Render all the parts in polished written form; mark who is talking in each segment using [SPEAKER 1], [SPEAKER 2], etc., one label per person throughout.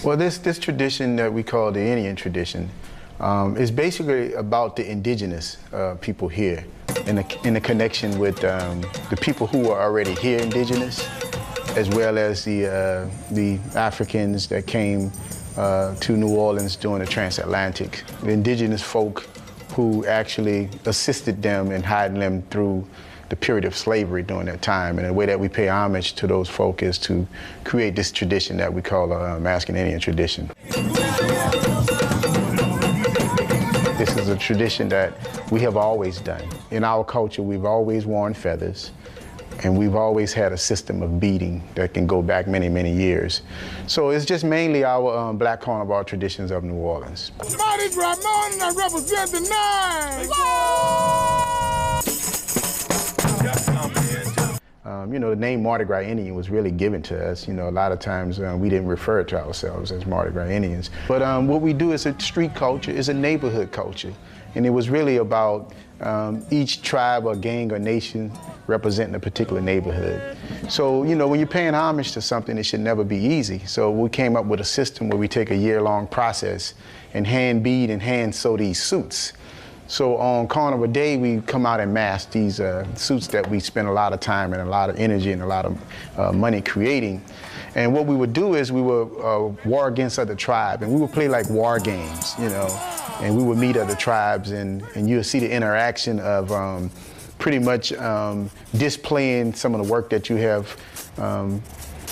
[SPEAKER 1] Well, this tradition that we call the Indian tradition is basically about the indigenous people here, in the connection with the people who are already here indigenous, as well as the Africans that came to New Orleans during the transatlantic, the indigenous folk who actually assisted them in hiding them through the period of slavery during that time. And the way that we pay homage to those folk is to create this tradition that we call the African Indian tradition. This is a tradition that we have always done. In our culture, we've always worn feathers, and we've always had a system of beating that can go back many, many years. So it's just mainly our black carnival traditions of New Orleans.
[SPEAKER 2] Mardi Gras morning, I represent the nine.
[SPEAKER 1] The name Mardi Gras Indian was really given to us. A lot of times we didn't refer to ourselves as Mardi Gras Indians. But what we do is a street culture, is a neighborhood culture. And it was really about each tribe or gang or nation representing a particular neighborhood. So, when you're paying homage to something, it should never be easy. So we came up with a system where we take a year-long process and hand bead and hand sew these suits. So on Carnival Day, we come out and mask these suits that we spend a lot of time and a lot of energy and a lot of money creating. And what we would do is we would war against other tribes, and we would play like war games, and we would meet other tribes, and you would see the interaction of pretty much displaying some of the work that you have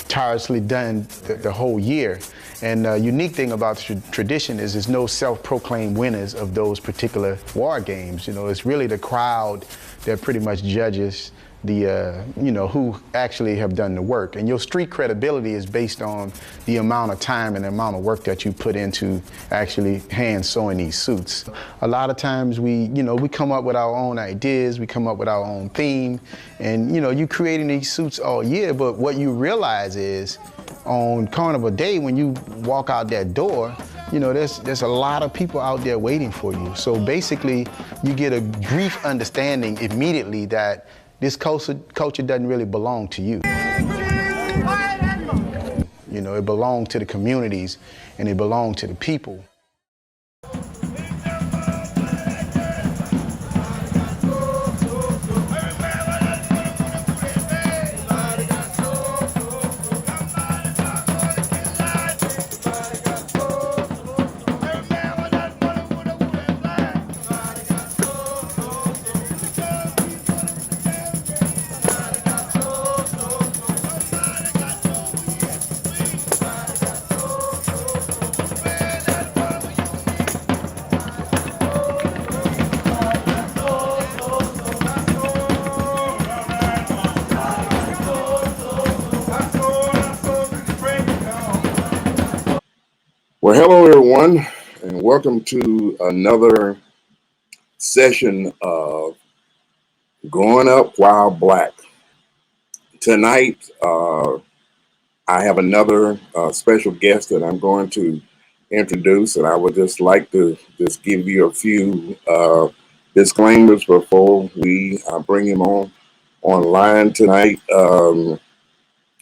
[SPEAKER 1] tirelessly done the whole year. And the unique thing about the tradition is there's no self-proclaimed winners of those particular war games. It's really the crowd that pretty much judges the, who actually have done the work. And your street credibility is based on the amount of time and the amount of work that you put into actually hand sewing these suits. A lot of times we come up with our own ideas, we come up with our own theme, and you creating these suits all year, but what you realize is on Carnival Day, when you walk out that door, there's a lot of people out there waiting for you. So basically, you get a brief understanding immediately that this culture doesn't really belong to you. It belongs to the communities, and it belongs to the people.
[SPEAKER 3] Well, hello everyone, and welcome to another session of Growing Up While Black. Tonight, I have another special guest that I'm going to introduce, and I would just like to just give you a few disclaimers before we bring him online tonight.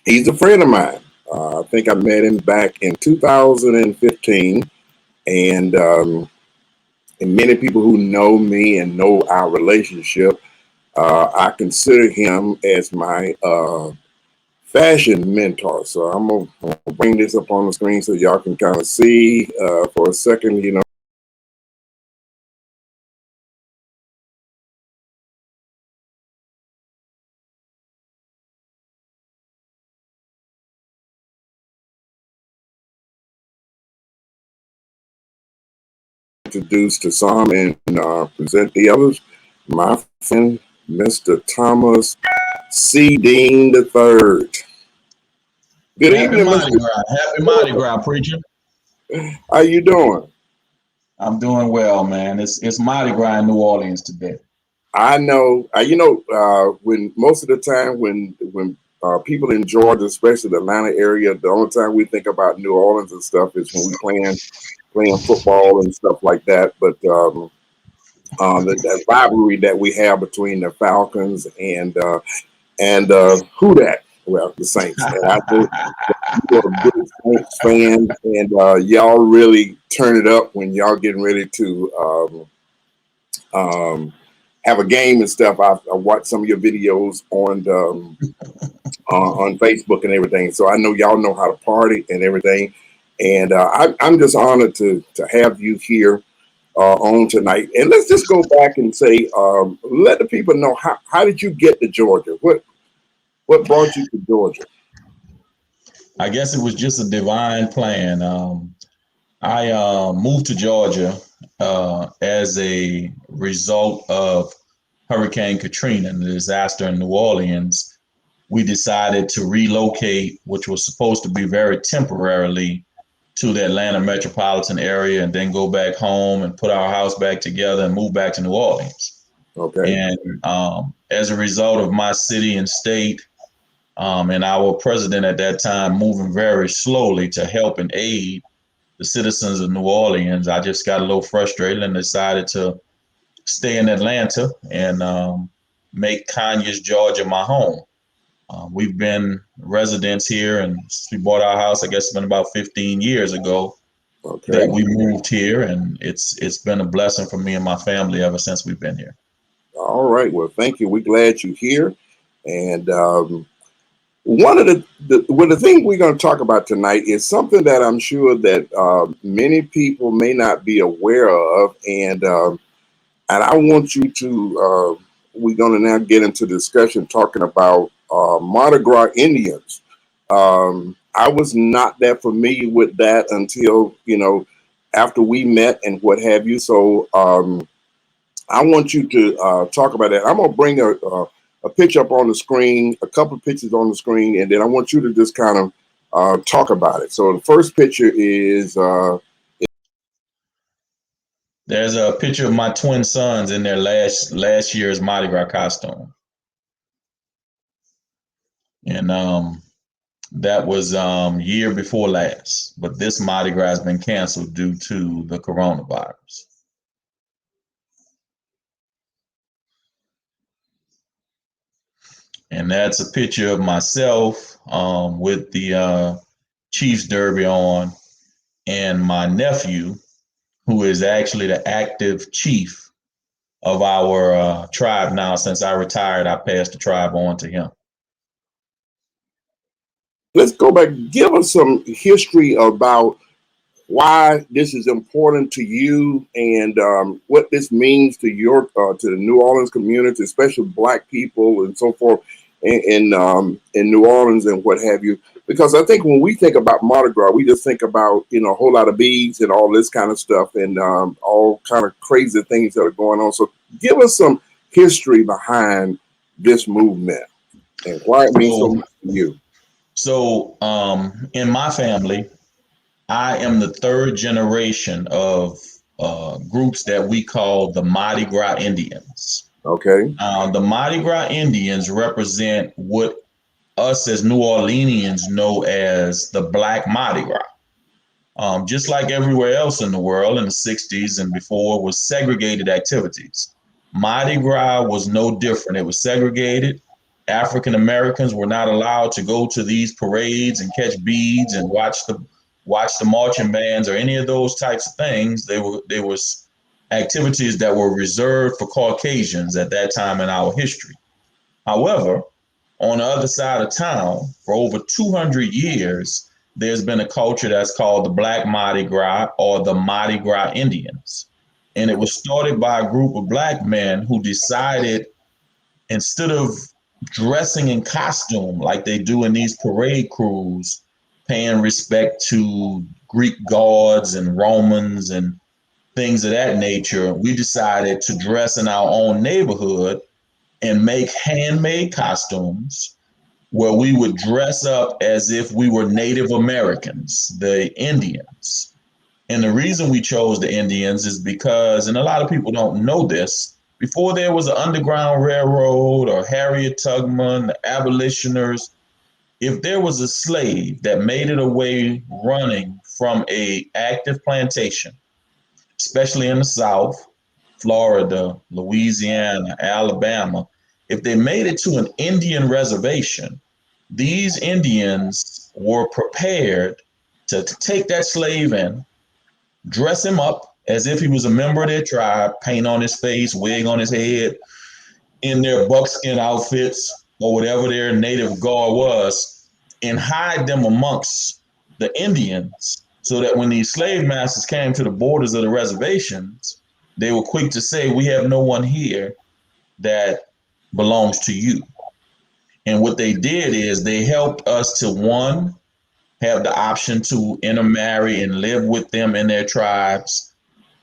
[SPEAKER 3] He's a friend of mine. I think I met him back in 2015, and many people who know me and know our relationship, I consider him as my fashion mentor. So I'm gonna bring this up on the screen so y'all can kind of see for a second, introduce to some and present the others. My friend, Mr. Thomas C. Dean III. Good
[SPEAKER 4] Happy
[SPEAKER 3] evening,
[SPEAKER 4] Mardi
[SPEAKER 3] Mr.
[SPEAKER 4] Gras. Happy Mardi Gras, preacher.
[SPEAKER 3] How you doing?
[SPEAKER 4] I'm doing well, man. It's Mardi Gras in New Orleans today.
[SPEAKER 3] I know, when most of the time when people in Georgia, especially the Atlanta area, the only time we think about New Orleans and stuff is when we playing football and stuff like that. But that rivalry that we have between the Falcons and who that Well, the Saints. And I know you're a big Saints fan, and y'all really turn it up when y'all getting ready to have a game and stuff. I watched some of your videos on Facebook and everything, so I know y'all know how to party and everything. And I'm just honored to have you here on tonight. And let's just go back and say, let the people know how did you get to Georgia? What brought you to Georgia?
[SPEAKER 4] I guess it was just a divine plan. I moved to Georgia as a result of Hurricane Katrina and the disaster in New Orleans. We decided to relocate, which was supposed to be very temporarily, to the Atlanta metropolitan area and then go back home and put our house back together and move back to New Orleans.
[SPEAKER 3] Okay.
[SPEAKER 4] And as a result of my city and state and our president at that time moving very slowly to help and aid the citizens of New Orleans, I just got a little frustrated and decided to stay in Atlanta and make Conyers, Georgia, my home. We've been residents here, and since we bought our house, I guess it's been about 15 years ago that
[SPEAKER 3] Okay.
[SPEAKER 4] we moved here, and it's been a blessing for me and my family ever since we've been here.
[SPEAKER 3] All right. Well, thank you. We're glad you're here. And one of the thing we're going to talk about tonight is something that I'm sure that many people may not be aware of, and I want you to. We're going to now get into discussion talking about Mardi Gras Indians. I was not that familiar with that until after we met and what have you. So I want you to talk about that. I'm going to bring a picture up on the screen, a couple of pictures on the screen, and then I want you to just kind of talk about it. So the first picture is
[SPEAKER 4] there's a picture of my twin sons in their last year's Mardi Gras costume, and that was year before last. But this Mardi Gras has been canceled due to the coronavirus. And that's a picture of myself with the Chiefs Derby on, and my nephew, who is actually the active chief of our tribe now. Since I retired, I passed the tribe on to him.
[SPEAKER 3] let's go back. Give us some history about why this is important to you and what this means to your to the New Orleans community, especially Black people and so forth in New Orleans and what have you. Because I think when we think about Mardi Gras, we just think about a whole lot of beads and all this kind of stuff and all kind of crazy things that are going on. So give us some history behind this movement and why it means so much to you.
[SPEAKER 4] So in my family, I am the third generation of groups that we call the Mardi Gras Indians.
[SPEAKER 3] Okay.
[SPEAKER 4] The Mardi Gras Indians represent what us as New Orleanians know as the Black Mardi Gras. Just like everywhere else in the world in the 60s and before, was segregated activities. Mardi Gras was no different. It was segregated. African Americans were not allowed to go to these parades and catch beads and watch the marching bands or any of those types of things. There was activities that were reserved for Caucasians at that time in our history. However, on the other side of town, for over 200 years, there's been a culture that's called the Black Mardi Gras or the Mardi Gras Indians. And it was started by a group of Black men who decided, instead of dressing in costume like they do in these parade crews, paying respect to Greek gods and Romans and things of that nature, we decided to dress in our own neighborhood and make handmade costumes where we would dress up as if we were Native Americans, the Indians. And the reason we chose the Indians is because, and a lot of people don't know this, before there was an Underground Railroad or Harriet Tubman, the abolitioners, if there was a slave that made it away running from a active plantation, especially in the South, Florida, Louisiana, Alabama, if they made it to an Indian reservation, these Indians were prepared to take that slave in, dress him up as if he was a member of their tribe, paint on his face, wig on his head, in their buckskin outfits or whatever their native garb was, and hide them amongst the Indians so that when these slave masters came to the borders of the reservations, they were quick to say, we have no one here that belongs to you. And what they did is they helped us to, one, have the option to intermarry and live with them in their tribes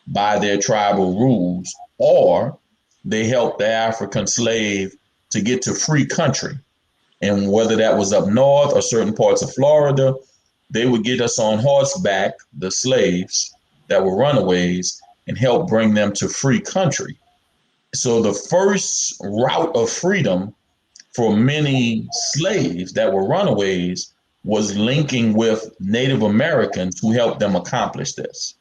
[SPEAKER 4] by their tribal rules, or they helped the African slave to get to free country. And whether that was up north or certain parts of Florida, they would get us on horseback, the slaves that were runaways, and help bring them to free country. So the first route of freedom for many slaves that were runaways was linking with Native Americans who helped them accomplish this.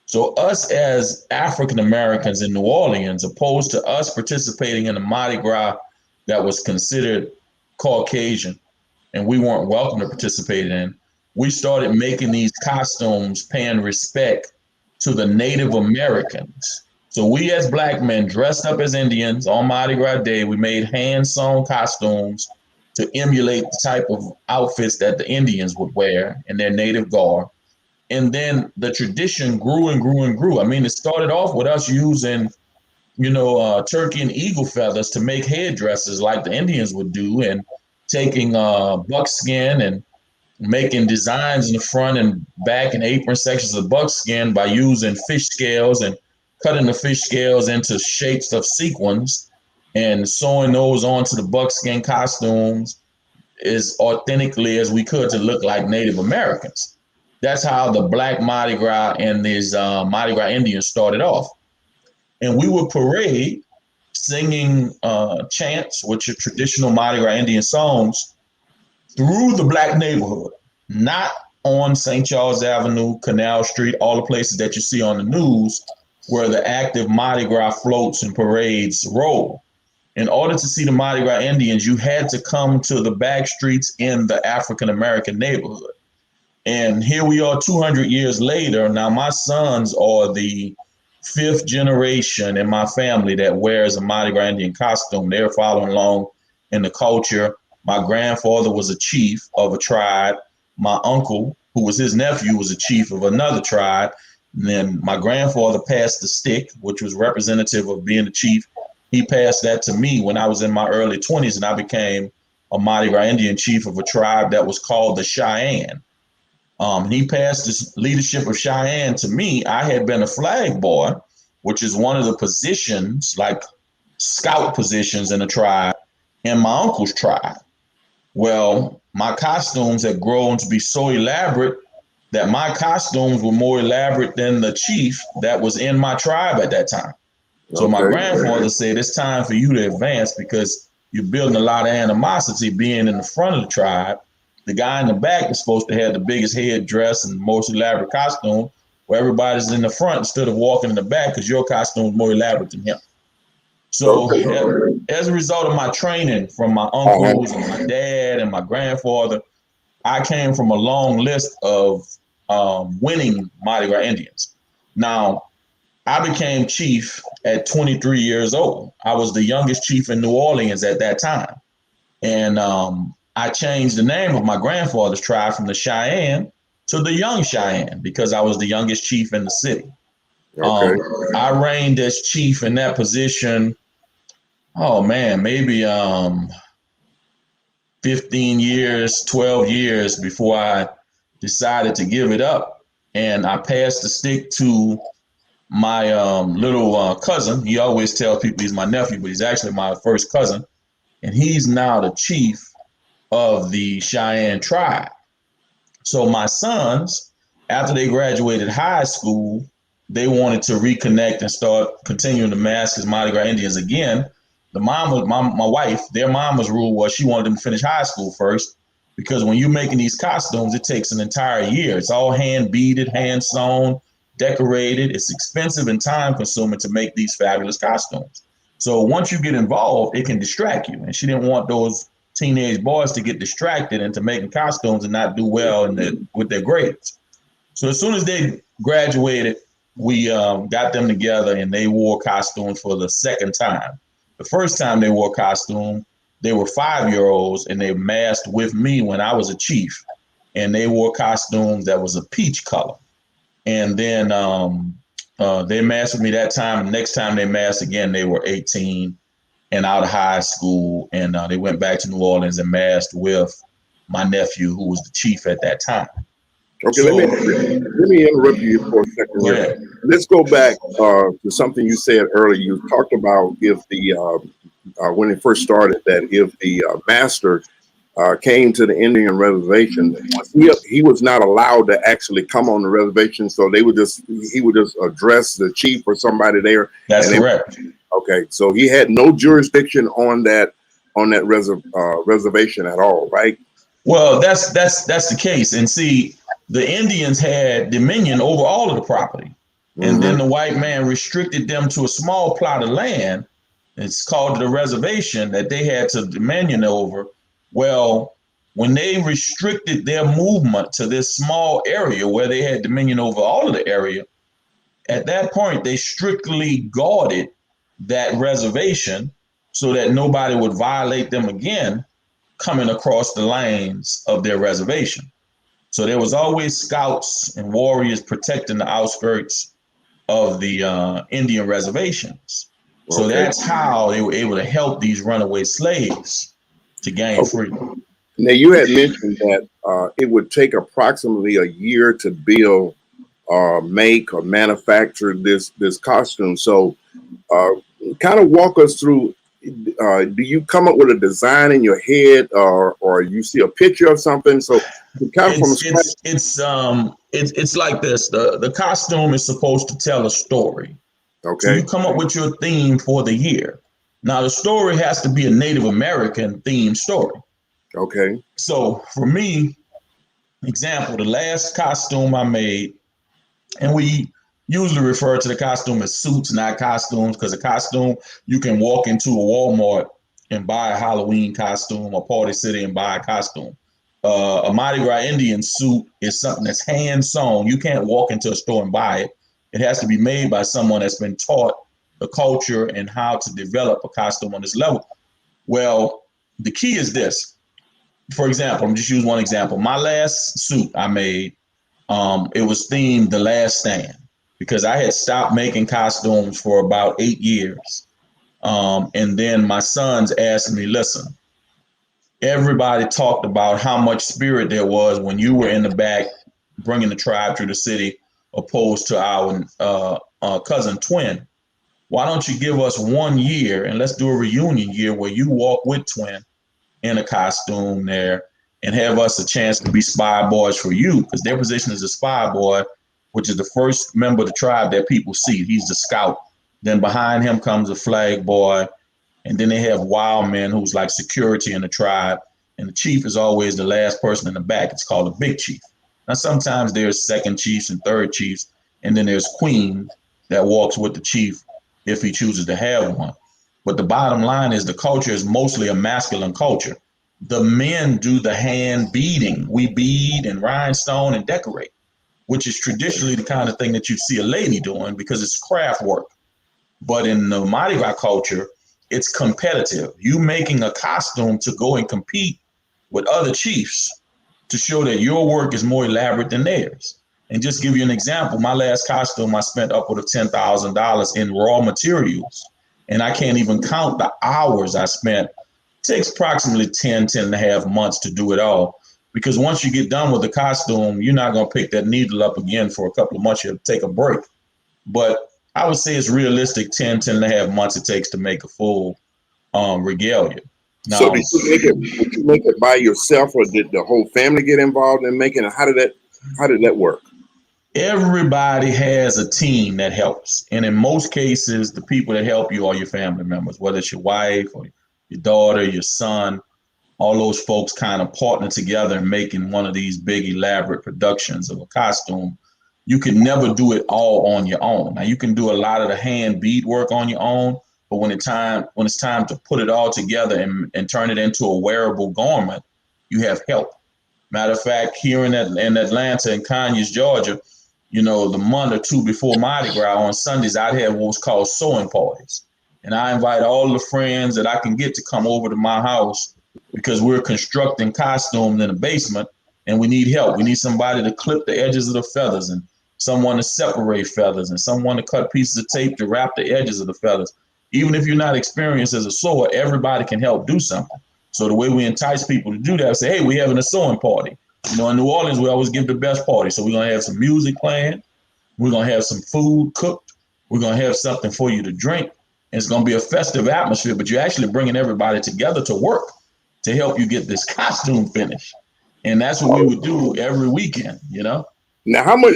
[SPEAKER 4] So us as African Americans in New Orleans, opposed to us participating in a Mardi Gras that was considered Caucasian and we weren't welcome to participate in, we started making these costumes paying respect to the Native Americans. So we as Black men dressed up as Indians on Mardi Gras Day, we made hand-sewn costumes to emulate the type of outfits that the Indians would wear in their native garb. And then the tradition grew and grew and grew. I mean, it started off with us using, turkey and eagle feathers to make headdresses like the Indians would do, and taking buckskin and making designs in the front and back and apron sections of buckskin by using fish scales and cutting the fish scales into shapes of sequins and sewing those onto the buckskin costumes as authentically as we could to look like Native Americans. That's how the Black Mardi Gras and these Mardi Gras Indians started off. And we would parade singing chants, which are traditional Mardi Gras Indian songs, through the Black neighborhood, not on St. Charles Avenue, Canal Street, all the places that you see on the news where the active Mardi Gras floats and parades roll. In order to see the Mardi Gras Indians, you had to come to the back streets in the African American neighborhood. And here we are 200 years later. Now my sons are the fifth generation in my family that wears a Mardi Gras Indian costume. They're following along in the culture. My grandfather was a chief of a tribe. My uncle, who was his nephew, was a chief of another tribe. And then my grandfather passed the stick, which was representative of being a chief. He passed that to me when I was in my early 20s, and I became a Mardi Gras Indian chief of a tribe that was called the Cheyenne. He passed the leadership of Cheyenne to me. I had been a flag boy, which is one of the positions, like scout positions in a tribe, in my uncle's tribe. Well, my costumes had grown to be so elaborate that my costumes were more elaborate than the chief that was in my tribe at that time. So my grandfather said, it's time for you to advance because you're building a lot of animosity being in the front of the tribe. The guy in the back is supposed to have the biggest headdress and most elaborate costume, where everybody's in the front instead of walking in the back because your costume is more elaborate than him. So as a result of my training from my uncles and my dad and my grandfather, I came from a long list of winning Mardi Gras Indians. Now, I became chief at 23 years old. I was the youngest chief in New Orleans at that time. And I changed the name of my grandfather's tribe from the Cheyenne to the Young Cheyenne because I was the youngest chief in the city. I reigned as chief in that position, maybe 15 years, 12 years before I decided to give it up. And I passed the stick to my little cousin. He always tells people he's my nephew, but he's actually my first cousin. And he's now the chief of the Cheyenne tribe. So my sons, after they graduated high school, they wanted to reconnect and start continuing to mask as Mardi Gras Indians again. The mom, my wife, their mama's rule was she wanted them to finish high school first, because when you're making these costumes, it takes an entire year. It's all hand beaded, hand sewn, decorated. It's expensive and time consuming to make these fabulous costumes. So once you get involved, it can distract you. And she didn't want those teenage boys to get distracted into making costumes and not do well with their grades. So as soon as they graduated, we got them together and they wore costumes for the second time. The first time they wore costume, they were 5-year-olds and they masked with me when I was a chief. And they wore costumes that was a peach color. And then they masked with me that time. The next time they masked again, they were 18 and out of high school. And they went back to New Orleans and masked with my nephew, who was the chief at that time.
[SPEAKER 3] Okay, let me interrupt you for a second here. Let's go back to something you said earlier. You talked about if the when it first started, that if the master came to the Indian reservation, he was not allowed to actually come on the reservation. So he would just address the chief or somebody there.
[SPEAKER 4] That's correct.
[SPEAKER 3] Okay, so he had no jurisdiction on that reservation at all, right?
[SPEAKER 4] Well, that's the case. And see, the Indians had dominion over all of the property. And then the white man restricted them to a small plot of land. It's called the reservation that they had to dominion over. Well, when they restricted their movement to this small area where they had dominion over all of the area, at that point, they strictly guarded that reservation so that nobody would violate them again coming across the lanes of their reservation. So there was always scouts and warriors protecting the outskirts of the Indian reservations. So that's how they were able to help these runaway slaves to gain freedom.
[SPEAKER 3] Now, you had mentioned that it would take approximately a year to build, make, or manufacture this costume. So kind of walk us through, do you come up with a design in your head, or you see a picture of something? So
[SPEAKER 4] it's like this. The costume is supposed to tell a story.
[SPEAKER 3] Okay.
[SPEAKER 4] So you come up with your theme for the year. Now the story has to be a Native American themed story.
[SPEAKER 3] Okay.
[SPEAKER 4] So for me, example, the last costume I made, and we usually refer to the costume as suits, not costumes, because a costume, you can walk into a Walmart and buy a Halloween costume, or Party City and buy a costume. A Mardi Gras Indian suit is something that's hand sewn. You can't walk into a store and buy it. It has to be made by someone that's been taught the culture and how to develop a costume on this level. Well, the key is this. For example, I'm just use one example. My last suit I made, it was themed The Last Stand, because I had stopped making costumes for about 8 years. And then my sons asked me, listen, everybody talked about how much spirit there was when you were in the back bringing the tribe through the city, opposed to our cousin Twin. Why don't you give us 1 year and let's do a reunion year where you walk with Twin in a costume there and have us a chance to be spy boys for you, because their position is a spy boy, which is the first member of the tribe that people see. He's the scout. Then behind him comes a flag boy. And then they have wild men who's like security in the tribe. And the chief is always the last person in the back. It's called a big chief. Now, sometimes there's second chiefs and third chiefs. And then there's queen that walks with the chief if he chooses to have one. But the bottom line is the culture is mostly a masculine culture. The men do the hand beading. We bead and rhinestone and decorate, which is traditionally the kind of thing that you see a lady doing because it's craft work. But in the Mardi Gras culture, it's competitive. You making a costume to go and compete with other chiefs to show that your work is more elaborate than theirs. And just give you an example, my last costume, I spent upward of $10,000 in raw materials. And I can't even count the hours I spent. It takes approximately 10 and a half months to do it all. Because once you get done with the costume, you're not going to pick that needle up again for a couple of months. You'll take a break. But I would say it's realistic 10 and a half months it takes to make a full regalia. Now,
[SPEAKER 3] so did you make it by yourself, or did the whole family get involved in making it? How did that work?
[SPEAKER 4] Everybody has a team that helps. And in most cases, the people that help you are your family members, whether it's your wife or your daughter, your son. All those folks kind of partner together in making one of these big elaborate productions of a costume. You can never do it all on your own. Now, you can do a lot of the hand bead work on your own, But when it's time to put it all together and turn it into a wearable garment, you have help. Matter of fact, here in Atlanta, in Conyers, Georgia, the month or two before Mardi Gras on Sundays, I'd have what's called sewing parties. And I invite all the friends that I can get to come over to my house because we're constructing costumes in the basement and we need help. We need somebody to clip the edges of the feathers and someone to separate feathers and someone to cut pieces of tape to wrap the edges of the feathers. Even if you're not experienced as a sewer, everybody can help do something. So the way we entice people to do that, say, hey, we're having a sewing party. In New Orleans, we always give the best party. So we're going to have some music playing. We're going to have some food cooked. We're going to have something for you to drink. And it's going to be a festive atmosphere, but you're actually bringing everybody together to work to help you get this costume finished. And that's what we would do every weekend,
[SPEAKER 3] Now, how much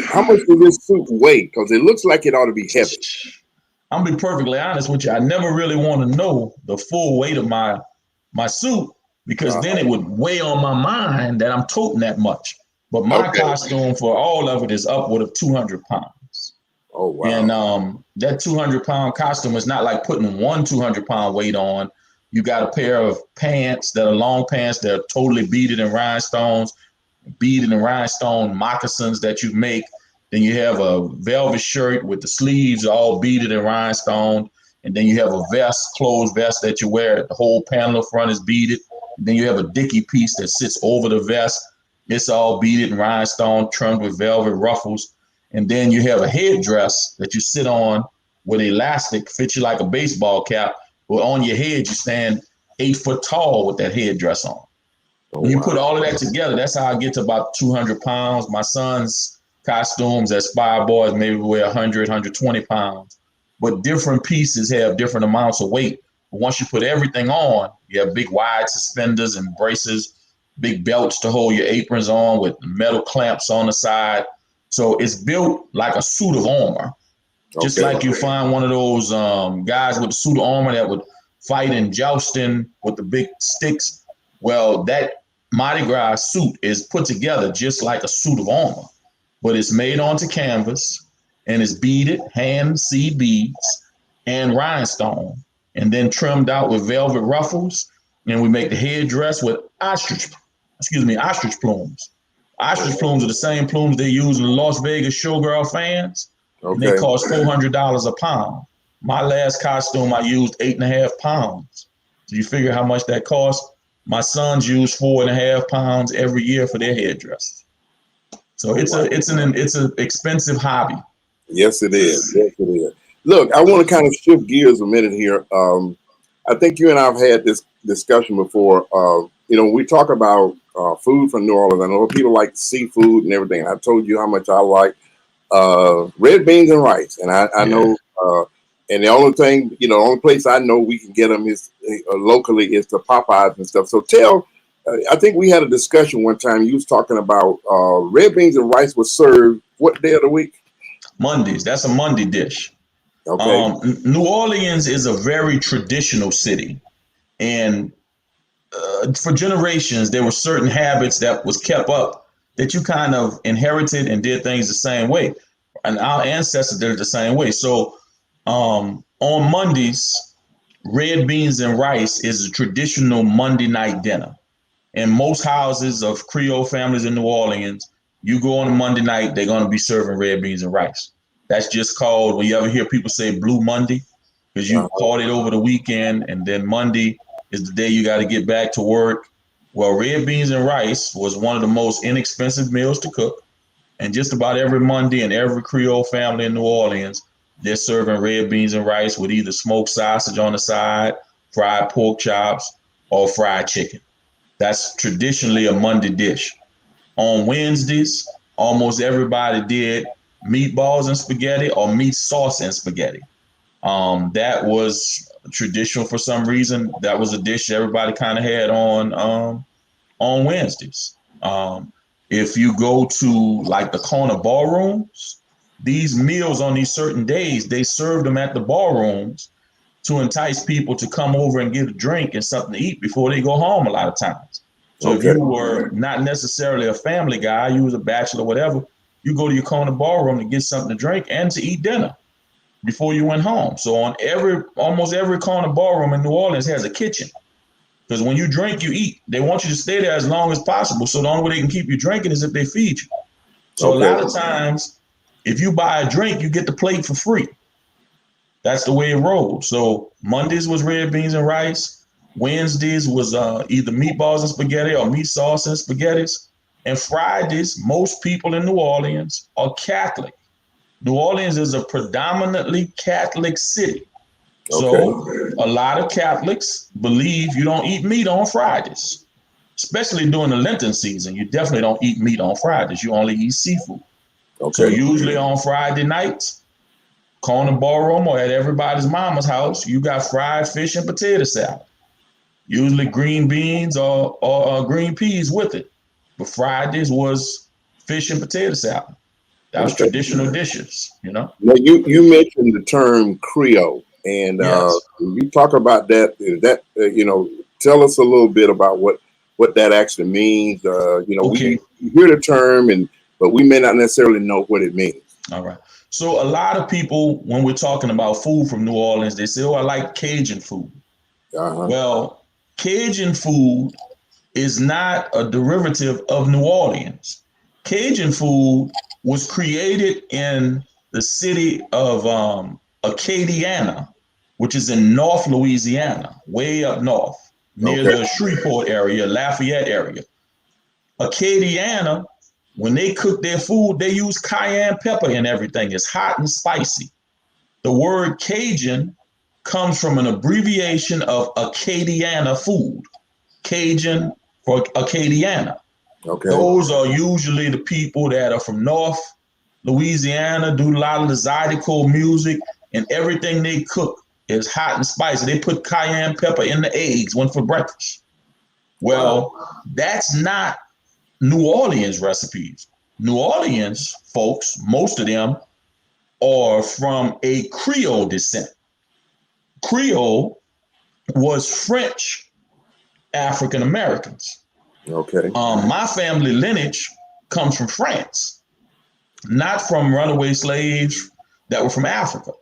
[SPEAKER 3] does this suit weigh? Because it looks like it ought to be heavy.
[SPEAKER 4] I'm going to be perfectly honest with you. I never really want to know the full weight of my suit because then it would weigh on my mind that I'm toting that much. But my costume for all of it is upward of 200 pounds.
[SPEAKER 3] Oh, wow.
[SPEAKER 4] And that 200-pound costume is not like putting one 200-pound weight on. You got a pair of pants that are long pants that are totally beaded in rhinestones, beaded in rhinestone moccasins that you make. Then you have a velvet shirt with the sleeves all beaded in rhinestone. And then you have a vest, closed vest that you wear. The whole panel of front is beaded. And then you have a dicky piece that sits over the vest. It's all beaded in rhinestone, trimmed with velvet ruffles. And then you have a headdress that you sit on with elastic, fits you like a baseball cap. But on your head, you stand 8 foot tall with that headdress on. When you put all of that together, that's how I get to about 200 pounds. My son's costumes as Spy Boys maybe weigh 100, 120 pounds. But different pieces have different amounts of weight. But once you put everything on, you have big wide suspenders and braces, big belts to hold your aprons on with metal clamps on the side. So it's built like a suit of armor. Just like you find one of those guys with a suit of armor that would fight in jousting with the big sticks. Well, that Mardi Gras suit is put together just like a suit of armor, but it's made onto canvas and it's beaded, hand seed beads and rhinestone, and then trimmed out with velvet ruffles. And we make the headdress with ostrich plumes. Ostrich plumes are the same plumes they use in the Las Vegas showgirl fans. And they cost $400 a pound. My last costume, I used 8.5 pounds. So you figure how much that costs? My sons use 4.5 pounds every year for their headdresses. So it's an expensive hobby.
[SPEAKER 3] Yes, it is. Yes, it is. Look, I want to kind of shift gears a minute here. I think you and I have had this discussion before. We talk about food from New Orleans. I know people like seafood and everything. I told you how much I like red beans and rice. And I know, and the only thing, the only place I know we can get them is locally is the Popeyes and stuff. So I think we had a discussion one time. You was talking about red beans and rice was served what day of the week?
[SPEAKER 4] Mondays. That's a Monday dish.
[SPEAKER 3] Okay.
[SPEAKER 4] New Orleans is a very traditional city. And for generations, there were certain habits that was kept up that you kind of inherited and did things the same way. And our ancestors did it the same way. So on Mondays, red beans and rice is a traditional Monday night dinner. In most houses of Creole families in New Orleans, you go on a Monday night, they're going to be serving red beans and rice. That's just called, when you ever hear people say Blue Monday, because you partied over the weekend and then Monday is the day you got to get back to work. Well, red beans and rice was one of the most inexpensive meals to cook. And just about every Monday in every Creole family in New Orleans, they're serving red beans and rice with either smoked sausage on the side, fried pork chops, or fried chicken. That's traditionally a Monday dish. On Wednesdays, almost everybody did meatballs and spaghetti or meat sauce and spaghetti. That was traditional for some reason. That was a dish everybody kind of had on Wednesdays. If you go to like the corner ballrooms, these meals on these certain days, they serve them at the ballrooms to entice people to come over and get a drink and something to eat before they go home a lot of times. So if you were not necessarily a family guy, you was a bachelor, whatever, you go to your corner ballroom to get something to drink and to eat dinner. before you went home. So on almost every corner ballroom in New Orleans has a kitchen. Because when you drink, you eat. They want you to stay there as long as possible. So the only way they can keep you drinking is if they feed you. So a lot of times, if you buy a drink, you get the plate for free. That's the way it rolled. So Mondays was red beans and rice. Wednesdays was either meatballs and spaghetti or meat sauce and spaghettis. And Fridays, most people in New Orleans are Catholic. New Orleans is a predominantly Catholic city. So a lot of Catholics believe you don't eat meat on Fridays, especially during the Lenten season. You definitely don't eat meat on Fridays. You only eat seafood. So usually on Friday nights, corner ballroom or at everybody's mama's house, you got fried fish and potato salad. Usually green beans or green peas with it. But Fridays was fish and potato salad. That was traditional dishes, you know.
[SPEAKER 3] Now you mentioned the term Creole, and
[SPEAKER 4] Yes.
[SPEAKER 3] you talk about that. Is that tell us a little bit about what that actually means.
[SPEAKER 4] Okay.
[SPEAKER 3] We hear the term, but we may not necessarily know what it means.
[SPEAKER 4] All right. So a lot of people, when we're talking about food from New Orleans, they say, "Oh, I like Cajun food." Well, Cajun food is not a derivative of New Orleans. Cajun food was created in the city of Acadiana, which is in North Louisiana, way up north, near the Shreveport area, Lafayette area. Acadiana, when they cook their food, they use cayenne pepper in everything. It's hot and spicy. The word Cajun comes from an abbreviation of Acadiana food. Cajun for Acadiana. Those are usually the people that are from North Louisiana, do a lot of the Zydeco music, and everything they cook is hot and spicy. They put cayenne pepper in the eggs, one for breakfast. Well, that's not New Orleans recipes. New Orleans folks, most of them are from a Creole descent. Creole was French African Americans. My family lineage comes from France, not from runaway slaves that were from Africa.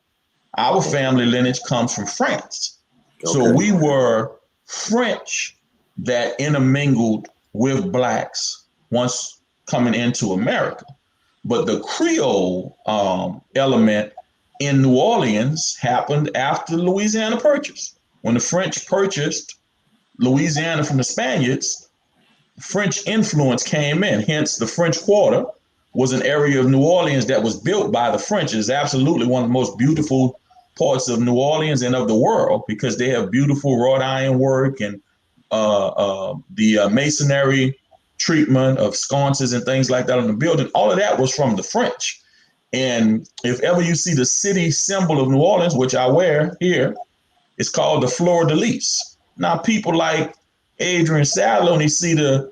[SPEAKER 4] Our family lineage comes from France. So we were French that intermingled with blacks once coming into America. But the Creole element in New Orleans happened after Louisiana Purchase. When the French purchased Louisiana from the Spaniards, French influence came in. Hence, the French Quarter was an area of New Orleans that was built by the French. It is absolutely one of the most beautiful parts of New Orleans and of the world because they have beautiful wrought iron work and the masonry treatment of sconces and things like that on the building. All of that was from the French. And if ever you see the city symbol of New Orleans, which I wear here, it's called the Fleur de Lis. Now, people like Adrian Saddler, when they see the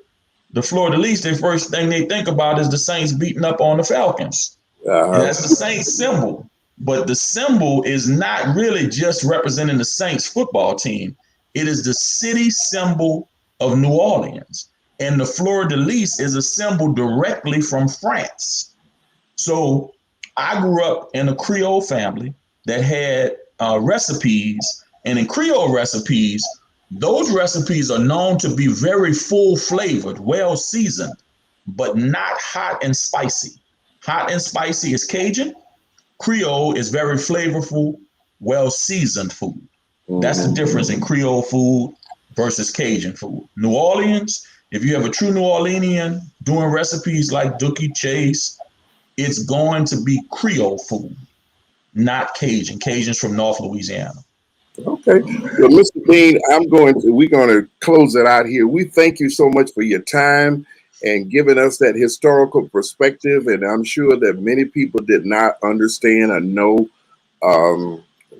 [SPEAKER 4] Fleur de Lis, the first thing they think about is the Saints beating up on the Falcons. And that's the Saints symbol. But the symbol is not really just representing the Saints football team. It is the city symbol of New Orleans. And the Fleur de Lis is a symbol directly from France. So I grew up in a Creole family that had recipes. And in Creole recipes, those recipes are known to be very full flavored, well seasoned, but not hot and spicy. Hot and spicy is Cajun. Creole is very flavorful, well seasoned food. That's the difference in Creole food versus Cajun food. New Orleans, if you have a true New Orleanian doing recipes like Dookie Chase, it's going to be Creole food, not Cajun. Cajun's from North Louisiana.
[SPEAKER 3] Okay. Well, Mr. Dean, we're going to close it out here. We thank you so much for your time and giving us that historical perspective. And I'm sure that many people did not understand or know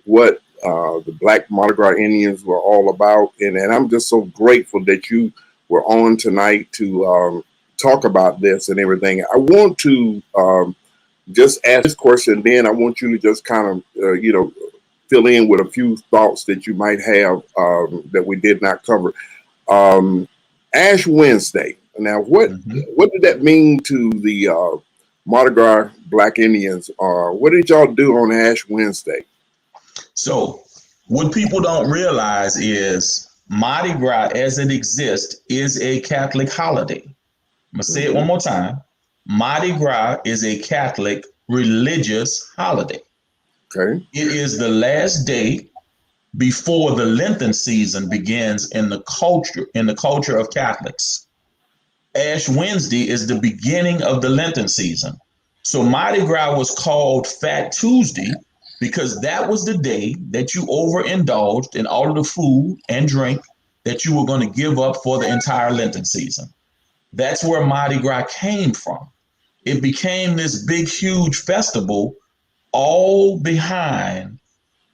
[SPEAKER 3] what the Black Mardi Gras Indians were all about. And I'm just so grateful that you were on tonight to talk about this and everything. I want to just ask this question, then I want you to just kind of, fill in with a few thoughts that you might have that we did not cover. Ash Wednesday. Now, what did that mean to the Mardi Gras Black Indians are. What did y'all do on Ash Wednesday?
[SPEAKER 4] So, what people don't realize is Mardi Gras, as it exists, is a Catholic holiday. I'm going to say it one more time. Mardi Gras is a Catholic religious holiday.
[SPEAKER 3] Okay.
[SPEAKER 4] It is the last day before the Lenten season begins in the culture of Catholics. Ash Wednesday is the beginning of the Lenten season. So Mardi Gras was called Fat Tuesday because that was the day that you overindulged in all of the food and drink that you were going to give up for the entire Lenten season. That's where Mardi Gras came from. It became this big, huge festival all behind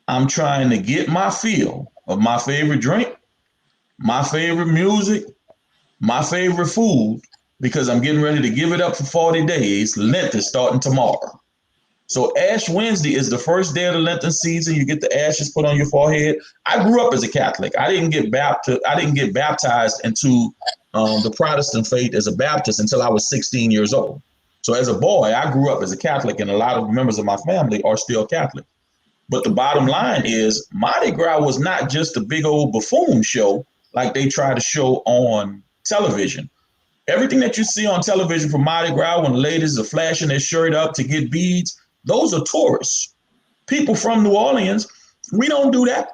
[SPEAKER 4] I'm trying to get my fill of my favorite drink, my favorite music, my favorite food, because I'm getting ready to give it up for 40 days. Lent is starting tomorrow. So Ash Wednesday is the first day of the Lenten season. You get the ashes put on your forehead. I grew up as a Catholic. I didn't get baptized into the Protestant faith as a Baptist until I was 16 years old. So as a boy, I grew up as a Catholic, and a lot of members of my family are still Catholic. But the bottom line is Mardi Gras was not just a big old buffoon show like they try to show on television. Everything that you see on television for Mardi Gras when ladies are flashing their shirt up to get beads, those are tourists. People from New Orleans, we don't do that.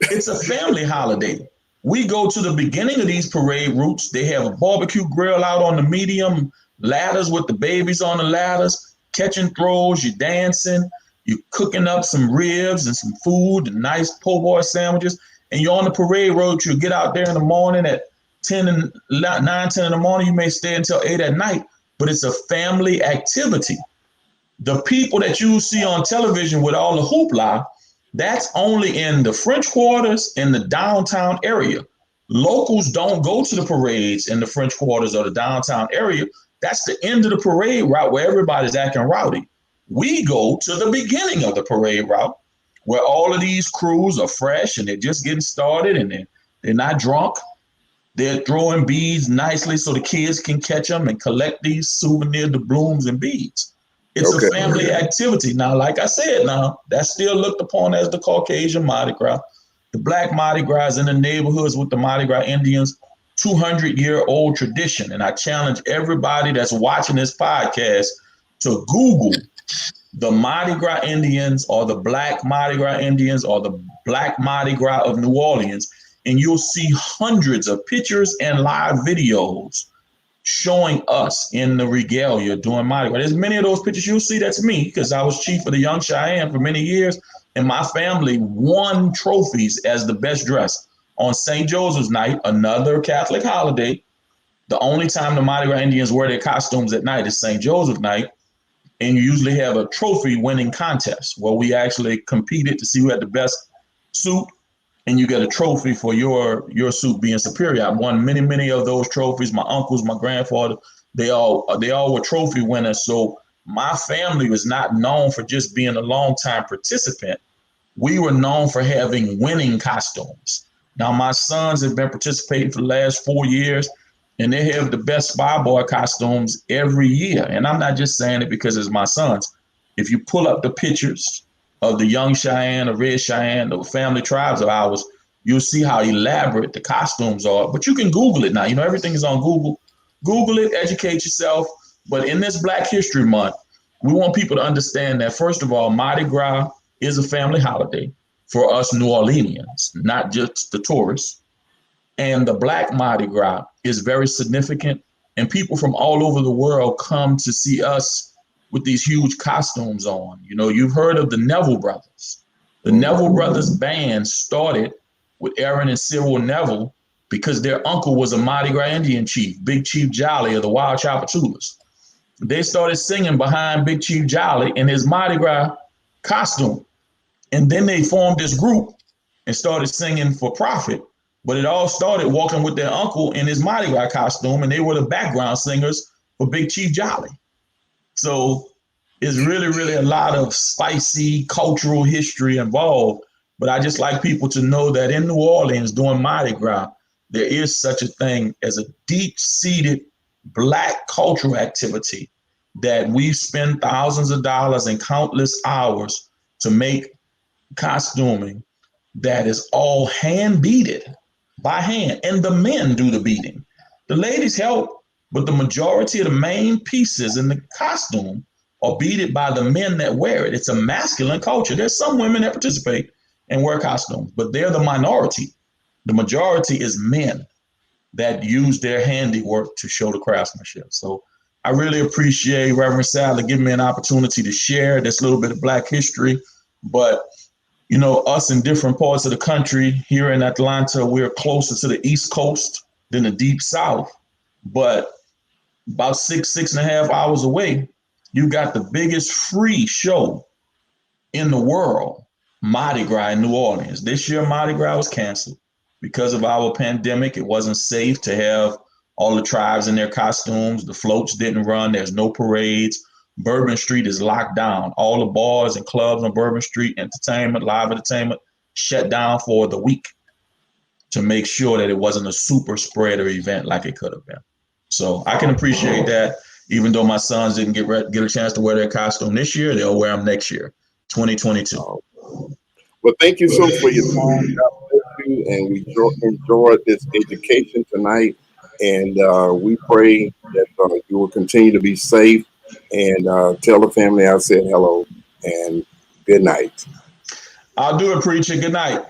[SPEAKER 4] It's a family holiday. We go to the beginning of these parade routes. They have a barbecue grill out on the medium, ladders with the babies on the ladders, catching throws, you're dancing, you're cooking up some ribs and some food and nice po' boy sandwiches, and you're on the parade road. You get out there in the morning at 10 and 9, 10 in the morning. You may stay until 8 at night, but it's a family activity. The people that you see on television with all the hoopla, that's only in the French Quarters in the downtown area. Locals don't go to the parades in the French Quarters or the downtown area. That's the end of the parade route where everybody's acting rowdy. We go to the beginning of the parade route where all of these crews are fresh and they're just getting started and they're not drunk. They're throwing beads nicely so the kids can catch them and collect these souvenir doubloons and beads. It's a family activity. Now, like I said, that's still looked upon as the Caucasian Mardi Gras. The Black Mardi Gras is in the neighborhoods with the Mardi Gras Indians, 200-year-old tradition. And I challenge everybody that's watching this podcast to Google the Mardi Gras Indians or the Black Mardi Gras Indians or the Black Mardi Gras of New Orleans, and you'll see hundreds of pictures and live videos showing us in the regalia doing Mardi Gras. There's many of those pictures you'll see. That's me, because I was chief of the Young Cheyenne for many years, and my family won trophies as the best dressed on St. Joseph's Night, another Catholic holiday. The only time the Mardi Gras Indians wear their costumes at night is St. Joseph's Night. And you usually have a trophy winning contest where we actually competed to see who had the best suit, and you get a trophy for your suit being superior. I won many of those trophies. My uncles, my grandfather, they all were trophy winners. So my family was not known for just being a long-time participant. We were known for having winning costumes. Now my sons have been participating for the last 4 years, and they have the best Spy Boy costumes every year. And I'm not just saying it because it's my sons. If you pull up the pictures of the Young Cheyenne, the Red Cheyenne, the family tribes of ours, you'll see how elaborate the costumes are. But you can Google it now. Everything is on Google. Google it, educate yourself. But in this Black History Month, we want people to understand that, first of all, Mardi Gras is a family holiday for us New Orleanians, not just the tourists. And the Black Mardi Gras is very significant, and people from all over the world come to see us with these huge costumes on. You've heard of the Neville Brothers. The Neville Brothers band started with Aaron and Cyril Neville because their uncle was a Mardi Gras Indian chief, Big Chief Jolly of the Wild Chapatulas. They started singing behind Big Chief Jolly in his Mardi Gras costume. And then they formed this group and started singing for profit. But it all started walking with their uncle in his Mardi Gras costume, and they were the background singers for Big Chief Jolly. So it's really a lot of spicy cultural history involved. But I just like people to know that in New Orleans during Mardi Gras, there is such a thing as a deep-seated Black cultural activity that we spend thousands of dollars and countless hours to make costuming that is all hand beaded by hand, and the men do the beading. The ladies help, but the majority of the main pieces in the costume are beaded by the men that wear it. It's a masculine culture. There's some women that participate and wear costumes, but they're the minority. The majority is men that use their handiwork to show the craftsmanship. So I really appreciate Reverend Sadler giving me an opportunity to share this little bit of Black history. But you know, us in different parts of the country, here in Atlanta, we're closer to the East Coast than the Deep South. But about 6.5 hours away, you got the biggest free show in the world, Mardi Gras in New Orleans. This year, Mardi Gras was canceled because of our pandemic. It wasn't safe to have all the tribes in their costumes. The floats didn't run. There's no parades. Bourbon Street is locked down. All the bars and clubs on Bourbon Street, entertainment, live entertainment, shut down for the week to make sure that it wasn't a super spreader event like it could have been. So I can appreciate that. Even though my sons didn't get a chance to wear their costume this year, they'll wear them next year, 2022.
[SPEAKER 3] Well, thank you so much for your time. God bless you, and we enjoyed this education tonight. And we pray that you will continue to be safe. And tell the family I said hello and good night.
[SPEAKER 4] I'll do it, preacher. Good night.